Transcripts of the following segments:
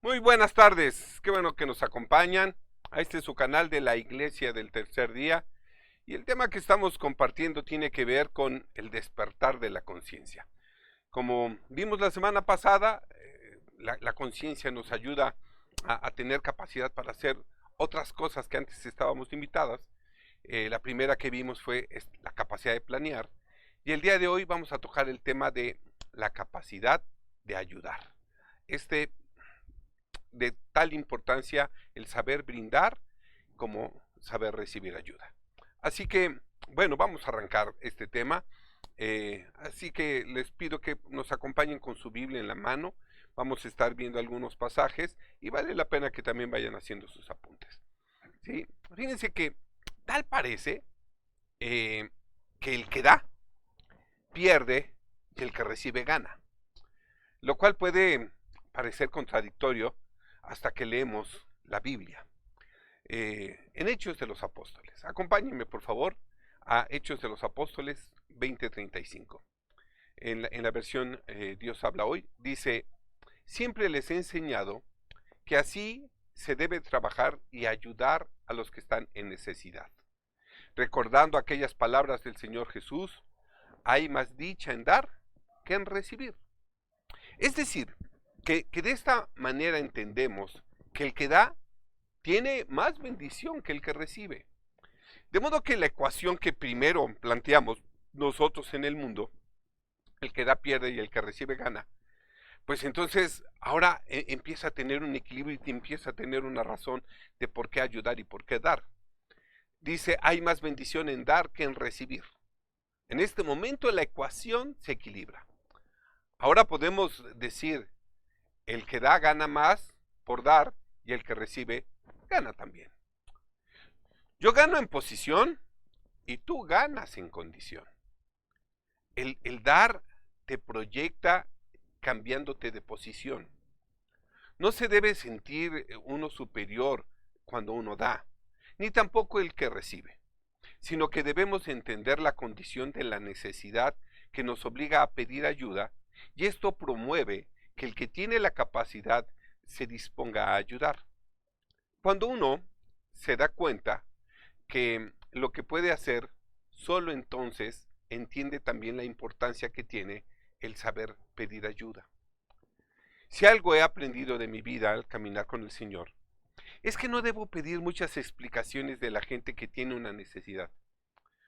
Muy buenas tardes, qué bueno que nos acompañan a este su canal de la Iglesia del Tercer Día, y el tema que estamos compartiendo tiene que ver con el despertar de la conciencia. Como vimos la semana pasada, la conciencia nos ayuda a tener capacidad para hacer otras cosas que antes estábamos limitadas. La primera que vimos fue la capacidad de planear, y el día de hoy vamos a tocar el tema de la capacidad de ayudar. De tal importancia el saber brindar como saber recibir ayuda. Así que, bueno, vamos a arrancar este tema. Así que les pido que nos acompañen con su Biblia en la mano. Vamos a estar viendo algunos pasajes y vale la pena que también vayan haciendo sus apuntes. ¿Sí? Fíjense que tal parece que el que da pierde y el que recibe gana, lo cual puede parecer contradictorio hasta que leemos la Biblia. En Hechos de los Apóstoles, acompáñenme por favor a Hechos de los Apóstoles 20:35. En la versión Dios habla hoy, dice: siempre les he enseñado que así se debe trabajar y ayudar a los que están en necesidad, recordando aquellas palabras del Señor Jesús: hay más dicha en dar que en recibir. Es decir, que de esta manera entendemos que el que da tiene más bendición que el que recibe. De modo que la ecuación que primero planteamos nosotros en el mundo, el que da pierde y el que recibe gana, pues entonces ahora empieza a tener un equilibrio y empieza a tener una razón de por qué ayudar y por qué dar. Dice: hay más bendición en dar que en recibir. En este momento la ecuación se equilibra. Ahora podemos decir: el que da gana más por dar y el que recibe gana también. Yo gano en posición y tú ganas en condición. El dar te proyecta cambiándote de posición. No se debe sentir uno superior cuando uno da, ni tampoco el que recibe, sino que debemos entender la condición de la necesidad que nos obliga a pedir ayuda, y esto promueve que el que tiene la capacidad se disponga a ayudar. Cuando uno se da cuenta que lo que puede hacer, solo entonces entiende también la importancia que tiene el saber pedir ayuda. Si algo he aprendido de mi vida al caminar con el Señor, es que no debo pedir muchas explicaciones de la gente que tiene una necesidad.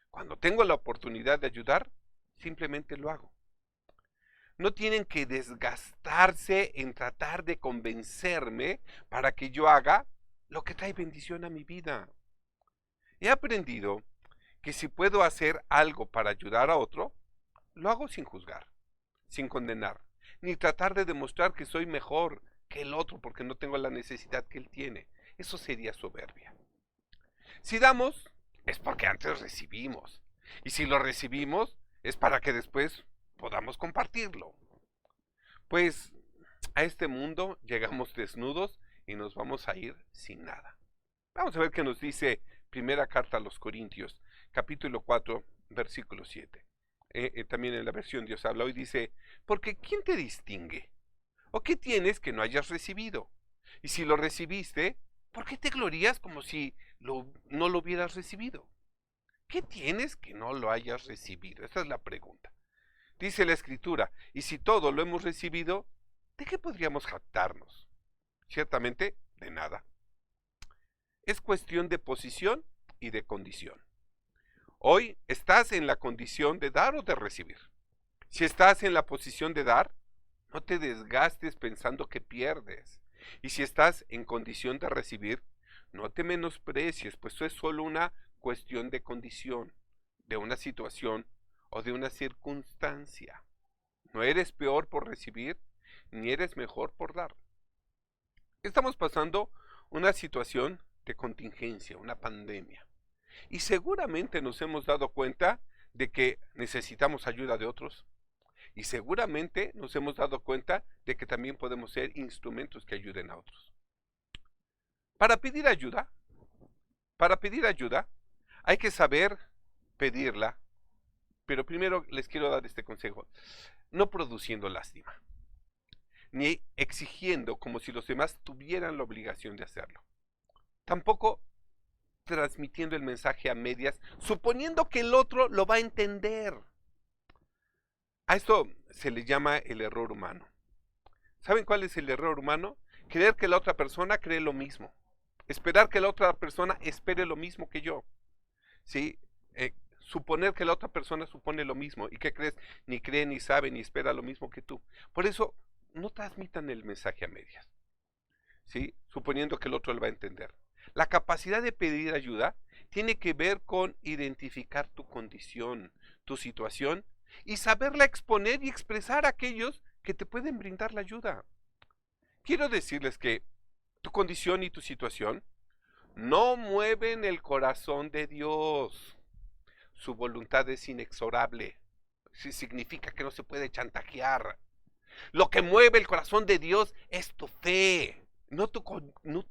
Cuando tengo la oportunidad de ayudar, simplemente lo hago. No tienen que desgastarse en tratar de convencerme para que yo haga lo que trae bendición a mi vida. He aprendido que si puedo hacer algo para ayudar a otro, lo hago sin juzgar, sin condenar, ni tratar de demostrar que soy mejor que el otro porque no tengo la necesidad que él tiene. Eso sería soberbia. Si damos, es porque antes recibimos. Y si lo recibimos, es para que después podamos compartirlo. Pues a este mundo llegamos desnudos y nos vamos a ir sin nada. Vamos a ver qué nos dice primera carta a los Corintios, capítulo 4, versículo 7. También en la versión Dios habla hoy dice: porque ¿quién te distingue? ¿O qué tienes que no hayas recibido? Y si lo recibiste, ¿por qué te glorías como si no lo hubieras recibido? ¿Qué tienes que no lo hayas recibido? Esa es la pregunta. Dice la Escritura: y si todo lo hemos recibido, ¿de qué podríamos jactarnos? Ciertamente, de nada. Es cuestión de posición y de condición. Hoy estás en la condición de dar o de recibir. Si estás en la posición de dar, no te desgastes pensando que pierdes. Y si estás en condición de recibir, No te menosprecies, pues eso es solo una cuestión de condición, de una situación o de una circunstancia. No eres peor por recibir, ni eres mejor por dar. Estamos pasando una situación de contingencia, una pandemia. Y seguramente nos hemos dado cuenta de que necesitamos ayuda de otros. Y seguramente nos hemos dado cuenta de que también podemos ser instrumentos que ayuden a otros. Para pedir ayuda, para pedir ayuda, hay que saber pedirla, pero primero les quiero dar este consejo, no produciendo lástima, ni exigiendo como si los demás tuvieran la obligación de hacerlo. Tampoco transmitiendo el mensaje a medias, suponiendo que el otro lo va a entender. A esto se le llama el error humano. ¿Saben cuál es el error humano? Creer que la otra persona cree lo mismo. Esperar que la otra persona espere lo mismo que yo. ¿Sí? Suponer que la otra persona supone lo mismo. ¿Y qué crees? Ni cree, ni sabe, ni espera lo mismo que tú. Por eso, no transmitan el mensaje a medias. ¿Sí? Suponiendo que el otro lo va a entender. La capacidad de pedir ayuda tiene que ver con identificar tu condición, tu situación, y saberla exponer y expresar a aquellos que te pueden brindar la ayuda. Quiero decirles que tu condición y tu situación no mueven el corazón de Dios. Su voluntad es inexorable. Significa que no se puede chantajear. Lo que mueve el corazón de Dios es tu fe, no tu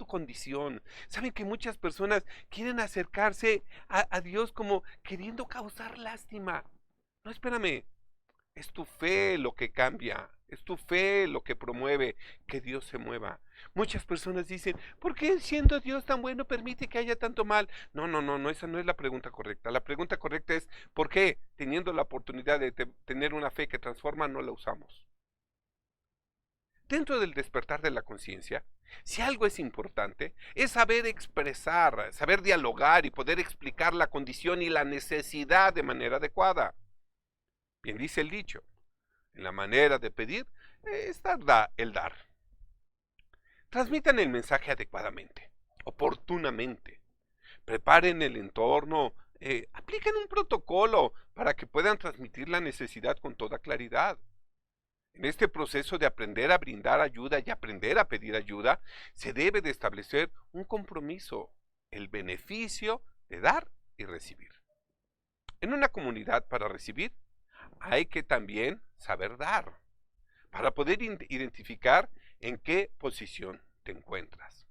condición. Saben que muchas personas quieren acercarse a Dios como queriendo causar lástima. No, espérame. Es tu fe lo que cambia, es tu fe lo que promueve que Dios se mueva. Muchas personas dicen, ¿por qué siendo Dios tan bueno permite que haya tanto mal? No, no, no, no, esa no es la pregunta correcta. La pregunta correcta es, ¿por qué teniendo la oportunidad de tener una fe que transforma no la usamos? Dentro del despertar de la conciencia, si algo es importante, es saber expresar, saber dialogar y poder explicar la condición y la necesidad de manera adecuada. Bien dice el dicho, en la manera de pedir está el dar. Transmitan el mensaje adecuadamente, oportunamente. Preparen el entorno, apliquen un protocolo para que puedan transmitir la necesidad con toda claridad. En este proceso de aprender a brindar ayuda y aprender a pedir ayuda, se debe de establecer un compromiso, el beneficio de dar y recibir. En una comunidad, para recibir, hay que también saber dar, para poder identificar en qué posición te encuentras.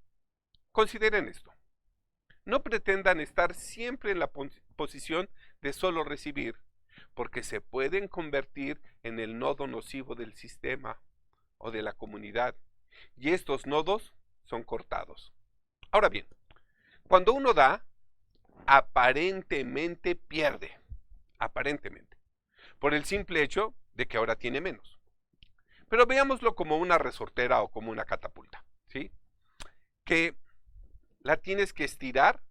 Consideren esto. No pretendan estar siempre en la posición de solo recibir, porque se pueden convertir en el nodo nocivo del sistema o de la comunidad, y estos nodos son cortados. Ahora bien, cuando uno da, aparentemente pierde, aparentemente, por el simple hecho de que ahora tiene menos. Pero veámoslo como una resortera o como una catapulta, ¿sí? Que la tienes que estirar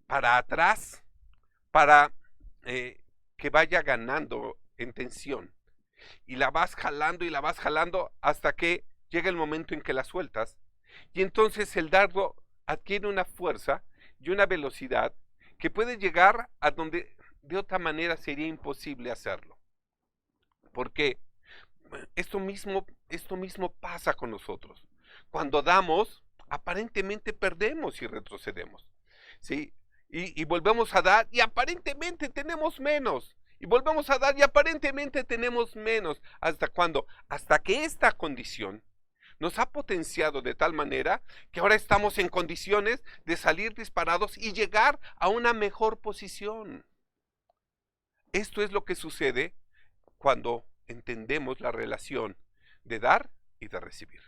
para atrás, para que vaya ganando en tensión. Y la vas jalando y la vas jalando hasta que llega el momento en que la sueltas. Y entonces el dardo adquiere una fuerza y una velocidad que puede llegar a donde de otra manera sería imposible hacerlo. ¿Por qué? Esto mismo pasa con nosotros. Cuando damos, aparentemente perdemos y retrocedemos, ¿sí? Y volvemos a dar y aparentemente tenemos menos. Y volvemos a dar y aparentemente tenemos menos. ¿Hasta cuándo? Hasta que esta condición nos ha potenciado de tal manera que ahora estamos en condiciones de salir disparados y llegar a una mejor posición. Esto es lo que sucede cuando entendemos la relación de dar y de recibir.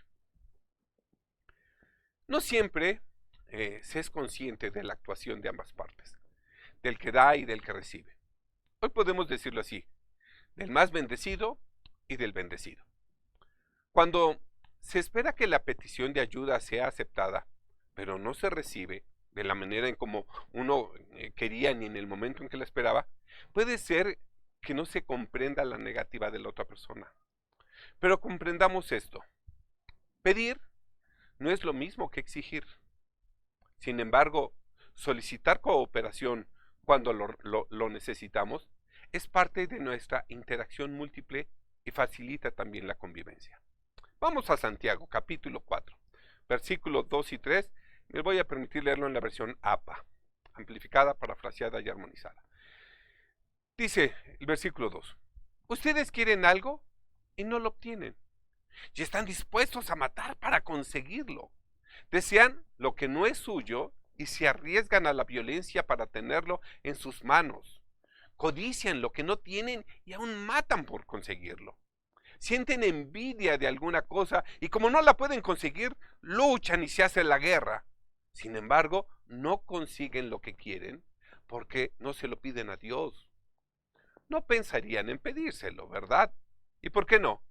No siempre se es consciente de la actuación de ambas partes, del que da y del que recibe. Hoy podemos decirlo así, del más bendecido y del bendecido. Cuando se espera que la petición de ayuda sea aceptada, pero no se recibe de la manera en como uno quería ni en el momento en que la esperaba, puede ser que no se comprenda la negativa de la otra persona. Pero comprendamos esto. Pedir no es lo mismo que exigir. Sin embargo, solicitar cooperación cuando lo necesitamos es parte de nuestra interacción múltiple y facilita también la convivencia. Vamos a Santiago, capítulo 4, versículos 2 y 3. Me voy a permitir leerlo en la versión APA, amplificada, parafraseada y armonizada. Dice el versículo 2. Ustedes quieren algo y no lo obtienen, y están dispuestos a matar para conseguirlo. Desean lo que no es suyo y se arriesgan a la violencia para tenerlo en sus manos. Codician lo que no tienen y aún matan por conseguirlo. Sienten envidia de alguna cosa y como no la pueden conseguir, luchan y se hace la guerra. Sin embargo, no consiguen lo que quieren porque no se lo piden a Dios. No pensarían en pedírselo, ¿verdad? ¿Y por qué no?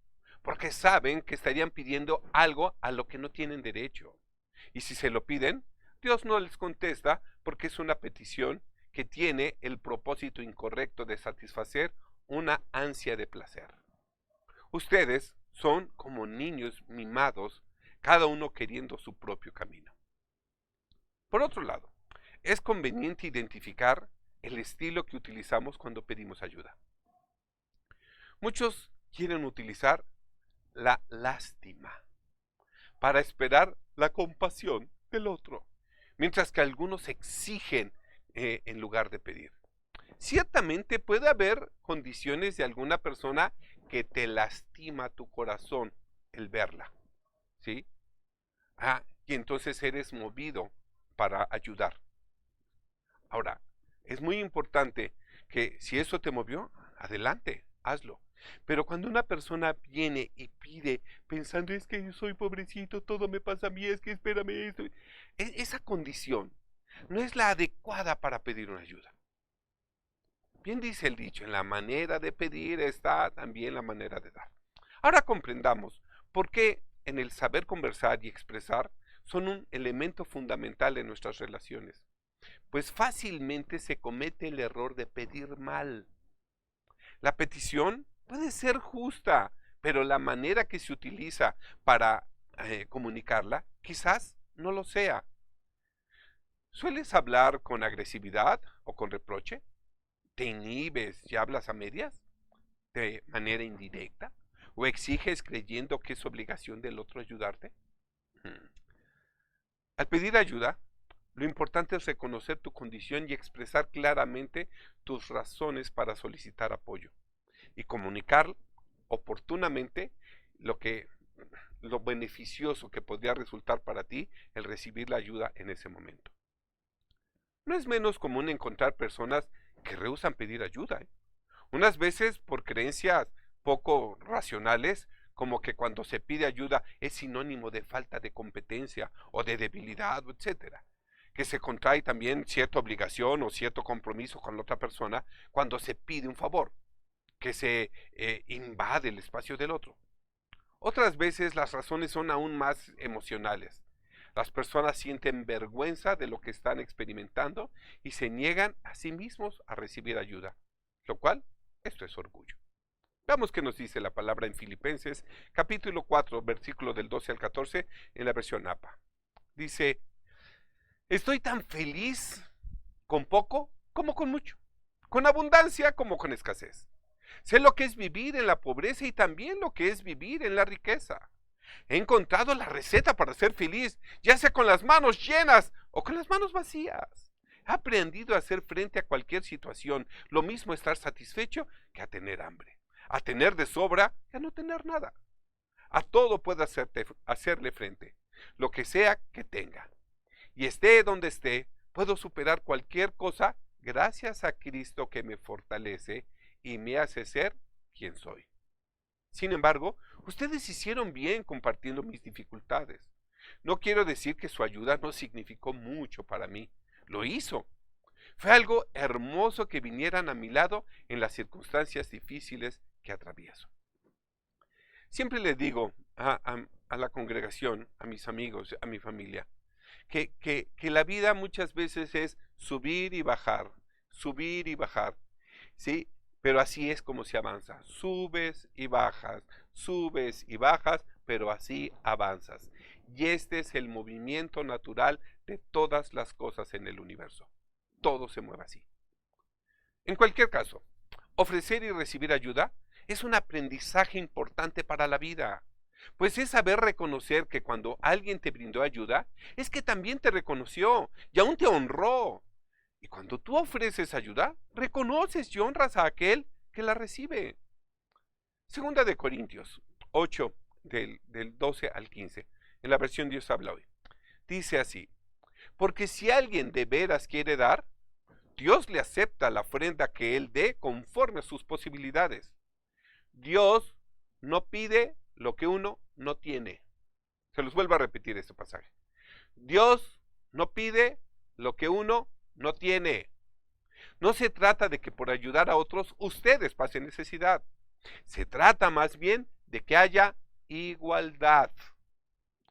Porque saben que estarían pidiendo algo a lo que no tienen derecho. Y si se lo piden, Dios no les contesta porque es una petición que tiene el propósito incorrecto de satisfacer una ansia de placer. Ustedes son como niños mimados, cada uno queriendo su propio camino. Por otro lado, es conveniente identificar el estilo que utilizamos cuando pedimos ayuda. Muchos quieren utilizar la lástima para esperar la compasión del otro, mientras que algunos exigen en lugar de pedir. Ciertamente puede haber condiciones de alguna persona que te lastima tu corazón el verla, ¿sí? Y entonces eres movido para ayudar. Ahora, es muy importante que si eso te movió, adelante, hazlo. Pero cuando una persona viene y pide pensando es que yo soy pobrecito, todo me pasa a mí, es que espérame esto, esa condición no es la adecuada para pedir una ayuda. Bien dice el dicho, en la manera de pedir está también la manera de dar. Ahora comprendamos por qué en el saber conversar y expresar son un elemento fundamental en nuestras relaciones. Pues fácilmente se comete el error de pedir mal. La petición puede ser justa, pero la manera que se utiliza para comunicarla quizás no lo sea. ¿Sueles hablar con agresividad o con reproche? ¿Te inhibes y hablas a medias? ¿De manera indirecta? ¿O exiges creyendo que es obligación del otro ayudarte? Al pedir ayuda, lo importante es reconocer tu condición y expresar claramente tus razones para solicitar apoyo y comunicar oportunamente lo beneficioso que podría resultar para ti el recibir la ayuda en ese momento. No es menos común encontrar personas que rehúsan pedir ayuda, ¿eh? Unas veces por creencias poco racionales, como que cuando se pide ayuda es sinónimo de falta de competencia o de debilidad, etcétera. Que se contrae también cierta obligación o cierto compromiso con la otra persona cuando se pide un favor, que se invade el espacio del otro. Otras veces las razones son aún más emocionales. Las personas sienten vergüenza de lo que están experimentando y se niegan a sí mismos a recibir ayuda, lo cual, esto es orgullo. Veamos qué nos dice la palabra en Filipenses, capítulo 4, versículo del 12 al 14, en la versión APA. Dice, estoy tan feliz con poco como con mucho, con abundancia como con escasez. Sé lo que es vivir en la pobreza y también lo que es vivir en la riqueza. He encontrado la receta para ser feliz, ya sea con las manos llenas o con las manos vacías. He aprendido a hacer frente a cualquier situación, lo mismo estar satisfecho que a tener hambre, a tener de sobra que a no tener nada. A todo puedo hacerle frente, lo que sea que tenga. Y esté donde esté, puedo superar cualquier cosa gracias a Cristo que me fortalece y me hace ser quien soy. Sin embargo, ustedes hicieron bien compartiendo mis dificultades. No quiero decir que su ayuda no significó mucho para mí. Lo hizo. Fue algo hermoso que vinieran a mi lado en las circunstancias difíciles que atravieso. Siempre le digo a la congregación, a mis amigos, a mi familia, que la vida muchas veces es subir y bajar, ¿sí? Pero así es como se avanza. Subes y bajas, pero así avanzas. Y este es el movimiento natural de todas las cosas en el universo. Todo se mueve así. En cualquier caso, ofrecer y recibir ayuda es un aprendizaje importante para la vida, pues es saber reconocer que cuando alguien te brindó ayuda, es que también te reconoció y aún te honró. Y cuando tú ofreces ayuda, reconoces y honras a aquel que la recibe. Segunda de Corintios 8, del 12 al 15, en la versión Dios habla hoy. Dice así: porque si alguien de veras quiere dar, Dios le acepta la ofrenda que él dé conforme a sus posibilidades. Dios no pide lo que uno no tiene. Se los vuelvo a repetir este pasaje. Dios no pide lo que uno no tiene. No se trata de que por ayudar a otros ustedes pasen necesidad. Se trata más bien de que haya igualdad.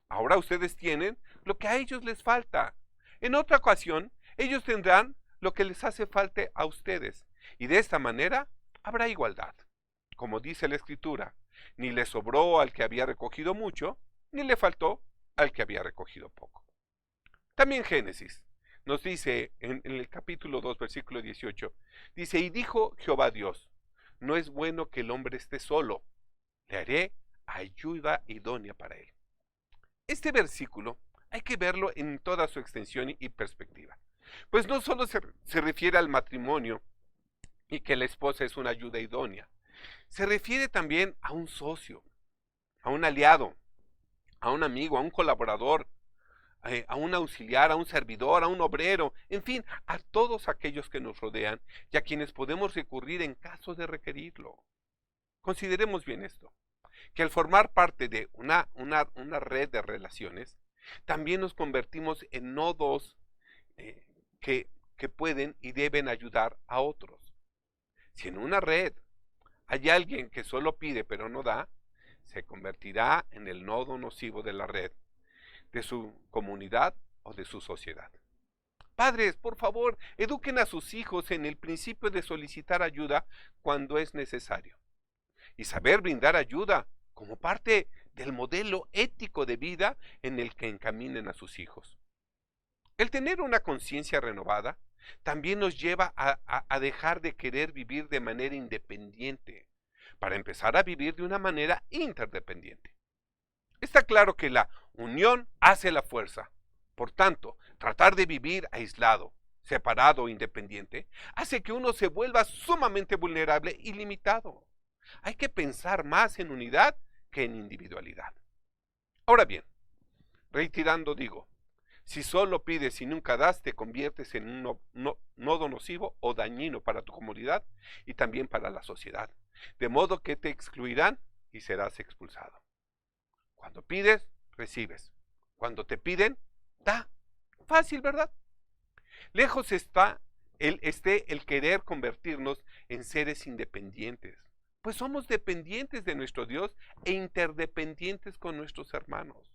Ahora ustedes tienen lo que a ellos les falta. En otra ocasión, ellos tendrán lo que les hace falta a ustedes. Y de esta manera habrá igualdad. Como dice la Escritura, ni le sobró al que había recogido mucho, ni le faltó al que había recogido poco. También Génesis nos dice en el capítulo 2, versículo 18, dice: y dijo Jehová Dios, no es bueno que el hombre esté solo, le haré ayuda idónea para él. Este versículo hay que verlo en toda su extensión y perspectiva, pues no solo se refiere al matrimonio y que la esposa es una ayuda idónea, se refiere también a un socio, a un aliado, a un amigo, a un colaborador, a un auxiliar, a un servidor, a un obrero, en fin, a todos aquellos que nos rodean y a quienes podemos recurrir en caso de requerirlo. Consideremos bien esto, que al formar parte de una red de relaciones, también nos convertimos en nodos que pueden y deben ayudar a otros. Si en una red hay alguien que solo pide pero no da, se convertirá en el nodo nocivo de la red, de su comunidad o de su sociedad. Padres, por favor, eduquen a sus hijos en el principio de solicitar ayuda cuando es necesario y saber brindar ayuda como parte del modelo ético de vida en el que encaminen a sus hijos. El tener una conciencia renovada también nos lleva a dejar de querer vivir de manera independiente para empezar a vivir de una manera interdependiente. Está claro que la unión hace la fuerza. Por tanto, tratar de vivir aislado, separado o independiente hace que uno se vuelva sumamente vulnerable y limitado. Hay que pensar más en unidad que en individualidad. Ahora bien, reiterando digo, si solo pides y nunca das, te conviertes en un nodo nocivo o dañino para tu comunidad y también para la sociedad, de modo que te excluirán y serás expulsado. Cuando pides, recibes. Cuando te piden, da. Fácil, ¿verdad? Lejos está el querer convertirnos en seres independientes, pues somos dependientes de nuestro Dios e interdependientes con nuestros hermanos.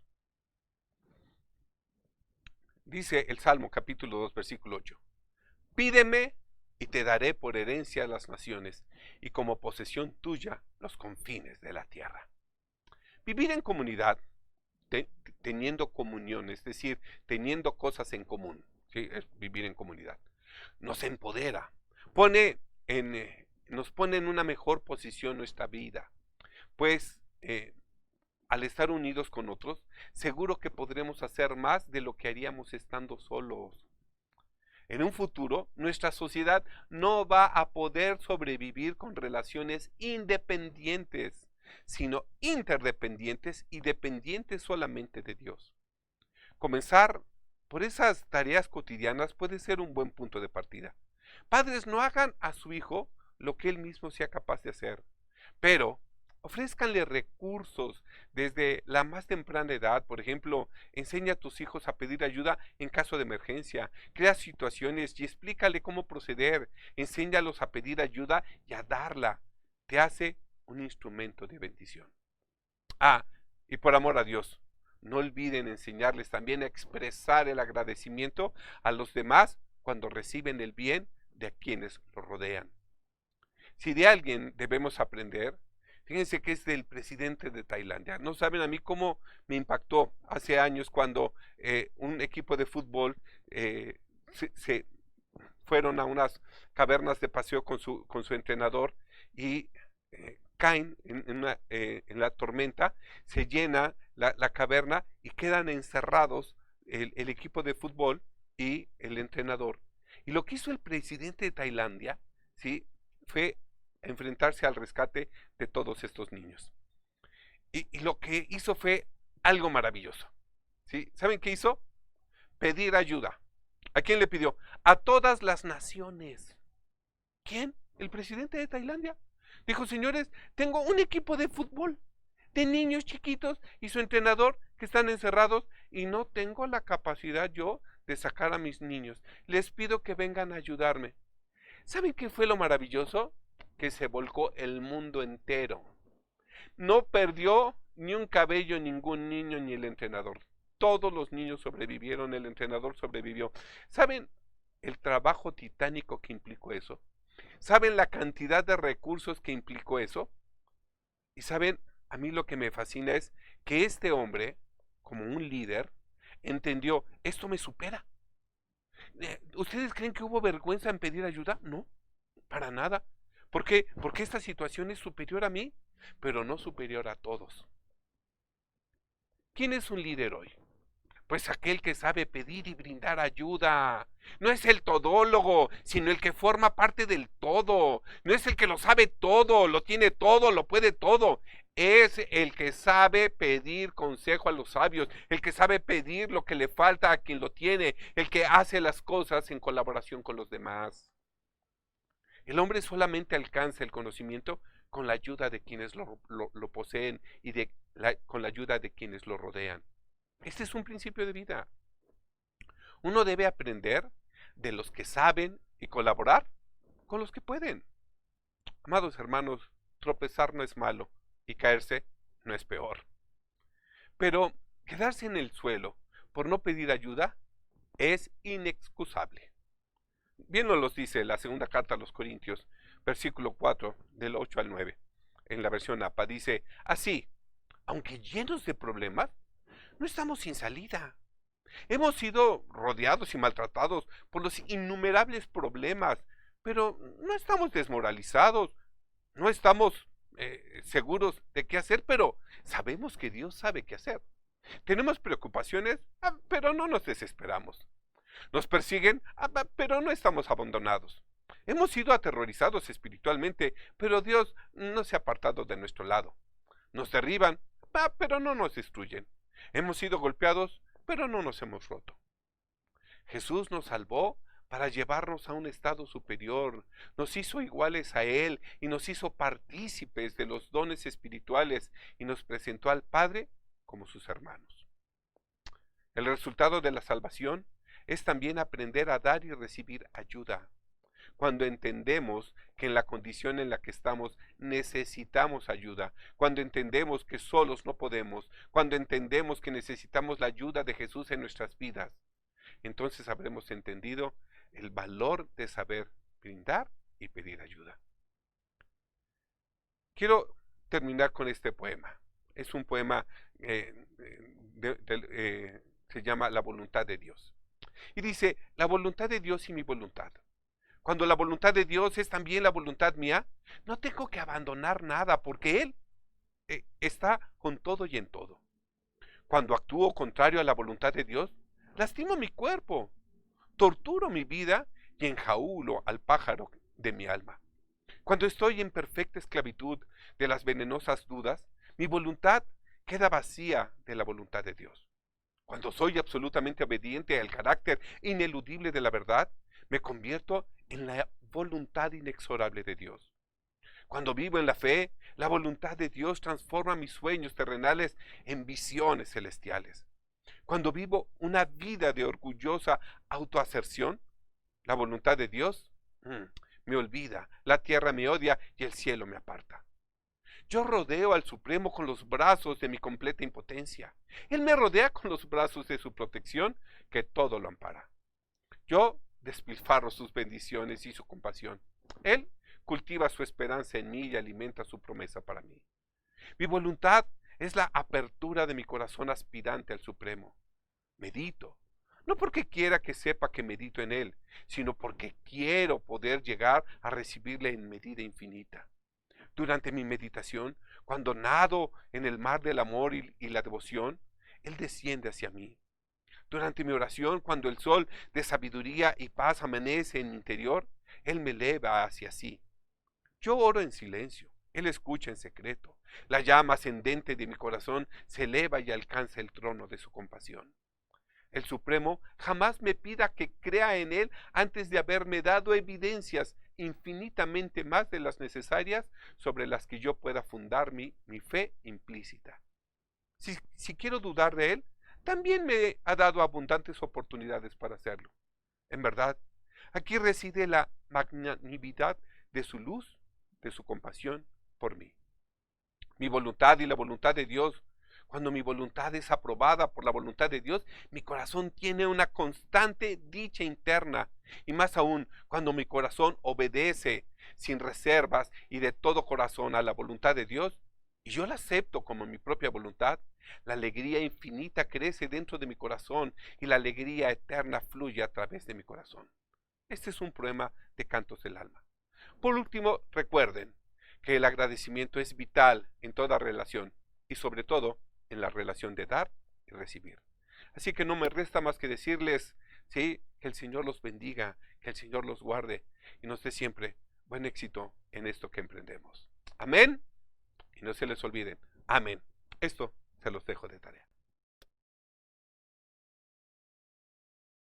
Dice el Salmo capítulo 2, versículo 8. Pídeme y te daré por herencia a las naciones y como posesión tuya los confines de la tierra. Vivir en comunidad, teniendo comunión, es decir, teniendo cosas en común, ¿sí? Es vivir en comunidad, nos empodera, nos pone en una mejor posición nuestra vida, pues al estar unidos con otros, seguro que podremos hacer más de lo que haríamos estando solos. En un futuro, nuestra sociedad no va a poder sobrevivir con relaciones independientes, sino interdependientes y dependientes solamente de Dios. Comenzar por esas tareas cotidianas puede ser un buen punto de partida. Padres, no hagan a su hijo lo que él mismo sea capaz de hacer, pero ofrézcanle recursos desde la más temprana edad. Por ejemplo, enseña a tus hijos a pedir ayuda en caso de emergencia, crea situaciones y explícale cómo proceder, enséñalos a pedir ayuda y a darla. Te hace un instrumento de bendición. Y por amor a Dios, no olviden enseñarles también a expresar el agradecimiento a los demás cuando reciben el bien de quienes los rodean. Si de alguien debemos aprender, Fíjense que es del presidente de Tailandia. No saben a mí cómo me impactó hace años cuando un equipo de fútbol se fueron a unas cavernas de paseo con su entrenador y caen en la tormenta, se llena la caverna y quedan encerrados el equipo de fútbol y el entrenador. Y lo que hizo el presidente de Tailandia, ¿sí? Fue enfrentarse al rescate de todos estos niños. Y lo que hizo fue algo maravilloso, ¿sí? ¿Saben qué hizo? Pedir ayuda. ¿A quién le pidió? A todas las naciones. ¿Quién? El presidente de Tailandia. Dijo, señores, tengo un equipo de fútbol de niños chiquitos y su entrenador que están encerrados y no tengo la capacidad yo de sacar a mis niños. Les pido que vengan a ayudarme. ¿Saben qué fue lo maravilloso? Que se volcó el mundo entero. No perdió ni un cabello ningún niño ni el entrenador. Todos los niños sobrevivieron, el entrenador sobrevivió. ¿Saben el trabajo titánico que implicó eso? ¿Saben la cantidad de recursos que implicó eso? Y saben, a mí lo que me fascina es que este hombre, como un líder, entendió, esto me supera. ¿Ustedes creen que hubo vergüenza en pedir ayuda? No, para nada. ¿Por qué? Porque esta situación es superior a mí, pero no superior a todos. ¿Quién es un líder hoy? Pues aquel que sabe pedir y brindar ayuda. No es el todólogo, sino el que forma parte del todo. No es el que lo sabe todo, lo tiene todo, lo puede todo. Es el que sabe pedir consejo a los sabios, el que sabe pedir lo que le falta a quien lo tiene, el que hace las cosas en colaboración con los demás. El hombre solamente alcanza el conocimiento con la ayuda de quienes lo poseen y con la ayuda de quienes lo rodean. Este es un principio de vida. Uno debe aprender de los que saben y colaborar con los que pueden. Amados hermanos, tropezar no es malo y caerse no es peor. Pero quedarse en el suelo por no pedir ayuda es inexcusable. Bien nos lo dice la segunda carta a los Corintios, versículo 4, del 8 al 9. En la versión APA dice, así, aunque llenos de problemas, no estamos sin salida. Hemos sido rodeados y maltratados por los innumerables problemas, pero no estamos desmoralizados, no estamos seguros de qué hacer, pero sabemos que Dios sabe qué hacer. Tenemos preocupaciones, pero no nos desesperamos. Nos persiguen, pero no estamos abandonados. Hemos sido aterrorizados espiritualmente, pero Dios no se ha apartado de nuestro lado. Nos derriban, pero no nos destruyen. Hemos sido golpeados, pero no nos hemos roto. Jesús nos salvó para llevarnos a un estado superior, nos hizo iguales a Él y nos hizo partícipes de los dones espirituales y nos presentó al Padre como sus hermanos. El resultado de la salvación es también aprender a dar y recibir ayuda. Cuando entendemos que en la condición en la que estamos necesitamos ayuda, cuando entendemos que solos no podemos, cuando entendemos que necesitamos la ayuda de Jesús en nuestras vidas, entonces habremos entendido el valor de saber brindar y pedir ayuda. Quiero terminar con este poema. Es un poema, se llama La voluntad de Dios. Y dice, la voluntad de Dios y mi voluntad. Cuando la voluntad de Dios es también la voluntad mía, no tengo que abandonar nada porque Él está con todo y en todo. Cuando actúo contrario a la voluntad de Dios, lastimo mi cuerpo, torturo mi vida y enjaulo al pájaro de mi alma. Cuando estoy en perfecta esclavitud de las venenosas dudas, mi voluntad queda vacía de la voluntad de Dios. Cuando soy absolutamente obediente al carácter ineludible de la verdad, me convierto en la voluntad inexorable de Dios. Cuando vivo en la fe, la voluntad de Dios transforma mis sueños terrenales en visiones celestiales. Cuando vivo una vida de orgullosa autoaserción, la voluntad de Dios me olvida, la tierra me odia y el cielo me aparta. Yo rodeo al Supremo con los brazos de mi completa impotencia. Él me rodea con los brazos de su protección, que todo lo ampara. Yo despilfarro sus bendiciones y su compasión. Él cultiva su esperanza en mí y alimenta su promesa para mí. Mi voluntad es la apertura de mi corazón aspirante al Supremo. Medito, no porque quiera que sepa que medito en Él, sino porque quiero poder llegar a recibirle en medida infinita. Durante mi meditación, cuando nado en el mar del amor y la devoción, Él desciende hacia mí. Durante mi oración, cuando el sol de sabiduría y paz amanece en mi interior, Él me eleva hacia sí. Yo oro en silencio, Él escucha en secreto. La llama ascendente de mi corazón se eleva y alcanza el trono de su compasión. El Supremo jamás me pida que crea en Él antes de haberme dado evidencias infinitamente más de las necesarias sobre las que yo pueda fundar mi fe implícita. Si quiero dudar de Él, también me ha dado abundantes oportunidades para hacerlo. En verdad, aquí reside la magnanimidad de su luz, de su compasión por mí. Mi voluntad y la voluntad de Dios. Cuando mi voluntad es aprobada por la voluntad de Dios, mi corazón tiene una constante dicha interna. Y más aún, cuando mi corazón obedece sin reservas y de todo corazón a la voluntad de Dios, y yo la acepto como mi propia voluntad, la alegría infinita crece dentro de mi corazón y la alegría eterna fluye a través de mi corazón. Este es un poema de Cantos del Alma. Por último, recuerden que el agradecimiento es vital en toda relación y sobre todo en la relación de dar y recibir. Así que no me resta más que decirles, sí, que el Señor los bendiga, que el Señor los guarde y nos dé siempre buen éxito en esto que emprendemos. Amén. Y no se les olviden. Amén. Esto se los dejo de tarea.